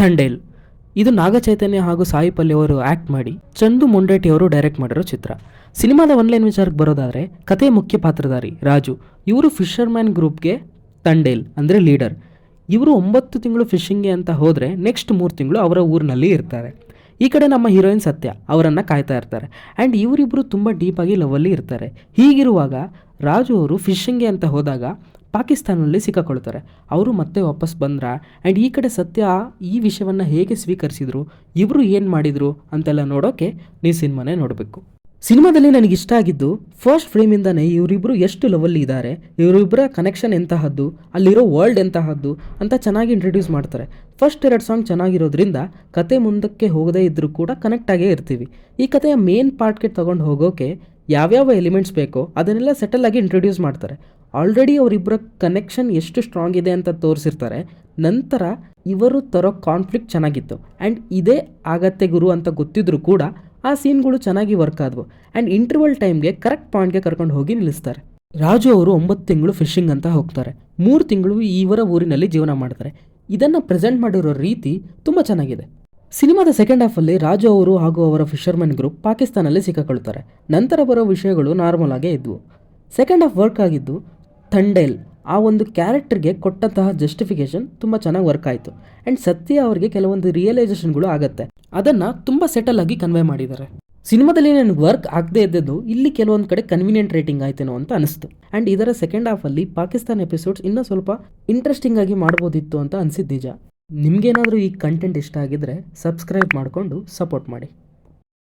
ಥಂಡೇಲ್. ಇದು ನಾಗ ಚೈತನ್ಯ ಹಾಗೂ ಸಾಯಿ ಪಲ್ಲೆ ಅವರು ಆ್ಯಕ್ಟ್ ಮಾಡಿ ಚಂದು ಮೊಂಡೇಟಿ ಅವರು ಡೈರೆಕ್ಟ್ ಮಾಡಿರೋ ಚಿತ್ರ. ಸಿನಿಮಾದ ಒನ್ಲೈನ್ ವಿಚಾರಕ್ಕೆ ಬರೋದಾದರೆ ಕಥೆಯ ಮುಖ್ಯ ಪಾತ್ರಧಾರಿ ರಾಜು. ಇವರು ಫಿಶರ್ಮ್ಯಾನ್ ಗ್ರೂಪ್ಗೆ ಥಂಡೇಲ್ ಅಂದರೆ ಲೀಡರ್. ಇವರು 9 ತಿಂಗಳು ಫಿಶಿಂಗ್ಗೆ ಅಂತ ಹೋದರೆ ನೆಕ್ಸ್ಟ್ 3 ತಿಂಗಳು ಅವರ ಊರಿನಲ್ಲಿ ಇರ್ತಾರೆ. ಈ ಕಡೆ ನಮ್ಮ ಹೀರೋಯಿನ್ ಸತ್ಯ ಅವರನ್ನು ಕಾಯ್ತಾ ಇರ್ತಾರೆ. ಆ್ಯಂಡ್ ಇವರಿಬ್ಬರು ತುಂಬ ಡೀಪಾಗಿ ಲವಲ್ಲಿ ಇರ್ತಾರೆ. ಹೀಗಿರುವಾಗ ರಾಜು ಅವರು ಫಿಶಿಂಗ್ಗೆ ಅಂತ ಹೋದಾಗ ಪಾಕಿಸ್ತಾನದಲ್ಲಿ ಸಿಕ್ಕಾಕೊಳ್ತಾರೆ. ಅವರು ಮತ್ತೆ ವಾಪಸ್ ಬಂದ್ರ. ಆ್ಯಂಡ್ ಈ ಕಡೆ ಸತ್ಯ ಈ ವಿಷಯವನ್ನು ಹೇಗೆ ಸ್ವೀಕರಿಸಿದ್ರು, ಇವರು ಏನು ಮಾಡಿದರು ಅಂತೆಲ್ಲ ನೋಡೋಕ್ಕೆ ನೀವು ಸಿನಿಮಾನೇ ನೋಡಬೇಕು. ಸಿನಿಮಾದಲ್ಲಿ ನನಗಿಷ್ಟ ಆಗಿದ್ದು ಫಸ್ಟ್ ಫ್ರೇಮಿಂದನೇ ಇವರಿಬ್ಬರು ಎಷ್ಟು ಲವಲ್ಲಿ ಇದ್ದಾರೆ, ಇವರಿಬ್ಬರ ಕನೆಕ್ಷನ್ ಎಂತಹದ್ದು, ಅಲ್ಲಿರೋ ವರ್ಲ್ಡ್ ಎಂತಹದ್ದು ಅಂತ ಚೆನ್ನಾಗಿ ಇಂಟ್ರೊಡ್ಯೂಸ್ ಮಾಡ್ತಾರೆ. ಫಸ್ಟ್ 2 ಸಾಂಗ್ ಚೆನ್ನಾಗಿರೋದ್ರಿಂದ ಕತೆ ಮುಂದಕ್ಕೆ ಹೋಗದೇ ಇದ್ದರೂ ಕೂಡ ಕನೆಕ್ಟ್ ಆಗೇ ಇರ್ತೀವಿ. ಈ ಕಥೆಯ ಮೇನ್ ಪಾರ್ಟ್ಗೆ ತಗೊಂಡು ಹೋಗೋಕೆ ಯಾವ್ಯಾವ ಎಲಿಮೆಂಟ್ಸ್ ಬೇಕೋ ಅದನ್ನೆಲ್ಲ ಸೆಟಲ್ ಆಗಿ ಇಂಟ್ರೊಡ್ಯೂಸ್ ಮಾಡ್ತಾರೆ. ಆಲ್ರೆಡಿ ಅವರಿಬ್ಬರ ಕನೆಕ್ಷನ್ ಎಷ್ಟು ಸ್ಟ್ರಾಂಗ್ ಇದೆ ಅಂತ ತೋರಿಸಿರ್ತಾರೆ. ನಂತರ ಇವರು ತರೋ ಕಾನ್ಫ್ಲಿಕ್ಟ್ ಚೆನ್ನಾಗಿತ್ತು. ಆ್ಯಂಡ್ ಇದೇ ಆಗತ್ತೆ ಗುರು ಅಂತ ಗೊತ್ತಿದ್ರೂ ಕೂಡ ಆ ಸೀನ್ಗಳು ಚೆನ್ನಾಗಿ ವರ್ಕ್ ಆದವು. ಆ್ಯಂಡ್ ಇಂಟರ್ವಲ್ ಟೈಮ್ಗೆ ಕರೆಕ್ಟ್ ಪಾಯಿಂಟ್ಗೆ ಕರ್ಕೊಂಡು ಹೋಗಿ ನಿಲ್ಲಿಸ್ತಾರೆ. ರಾಜು ಅವರು 9 ತಿಂಗಳು ಫಿಶಿಂಗ್ ಅಂತ ಹೋಗ್ತಾರೆ. 3 ತಿಂಗಳು ಇವರ ಊರಿನಲ್ಲಿ ಜೀವನ ಮಾಡ್ತಾರೆ. ಇದನ್ನು ಪ್ರೆಸೆಂಟ್ ಮಾಡಿರೋ ರೀತಿ ತುಂಬ ಚೆನ್ನಾಗಿದೆ. ಸಿನಿಮಾದ ಸೆಕೆಂಡ್ ಹಾಫಲ್ಲಿ ರಾಜು ಅವರು ಹಾಗೂ ಅವರ ಫಿಶರ್ಮನ್ ಗ್ರೂಪ್ ಪಾಕಿಸ್ತಾನಲ್ಲಿ ಸಿಕ್ಕಾಕೊಳ್ತಾರೆ. ನಂತರ ಬರೋ ವಿಷಯಗಳು ನಾರ್ಮಲ್ ಆಗೇ ಇದ್ವು. ಸೆಕೆಂಡ್ ಹಾಫ್ ವರ್ಕ್ ಆಗಿದ್ದು ಥಂಡೇಲ್ ಆ ಒಂದು ಕ್ಯಾರೆಕ್ಟರ್ಗೆ ಕೊಟ್ಟಂತಹ ಜಸ್ಟಿಫಿಕೇಶನ್ ತುಂಬ ಚೆನ್ನಾಗಿ ವರ್ಕ್ ಆಯಿತು. ಆ್ಯಂಡ್ ಸತ್ಯ ಅವರಿಗೆ ಕೆಲವೊಂದು ರಿಯಲೈಸೇಷನ್ಗಳು ಆಗುತ್ತೆ. ಅದನ್ನು ತುಂಬ ಸೆಟಲ್ ಆಗಿ ಕನ್ವೆ ಮಾಡಿದ್ದಾರೆ. ಸಿನಿಮಾದಲ್ಲಿ ನನಗೆ ವರ್ಕ್ ಆಗದೆ ಇದ್ದದ್ದು ಇಲ್ಲಿ ಕೆಲವೊಂದು ಕಡೆ ಕನ್ವೀನಿಯಂಟ್ ರೇಟಿಂಗ್ ಆಯ್ತೇನೋ ಅಂತ ಅನಿಸ್ತು. ಆ್ಯಂಡ್ ಇದರ ಸೆಕೆಂಡ್ ಹಾಫಲ್ಲಿ ಪಾಕಿಸ್ತಾನ ಎಪಿಸೋಡ್ಸ್ ಇನ್ನೂ ಸ್ವಲ್ಪ ಇಂಟ್ರೆಸ್ಟಿಂಗ್ ಆಗಿ ಮಾಡ್ಬೋದಿತ್ತು ಅಂತ ಅನಿಸಿದ್ದು ನಿಜ. ನಿಮಗೇನಾದರೂ ಈ ಕಂಟೆಂಟ್ ಇಷ್ಟ ಆಗಿದ್ದರೆ ಸಬ್ಸ್ಕ್ರೈಬ್ ಮಾಡಿಕೊಂಡು ಸಪೋರ್ಟ್ ಮಾಡಿ.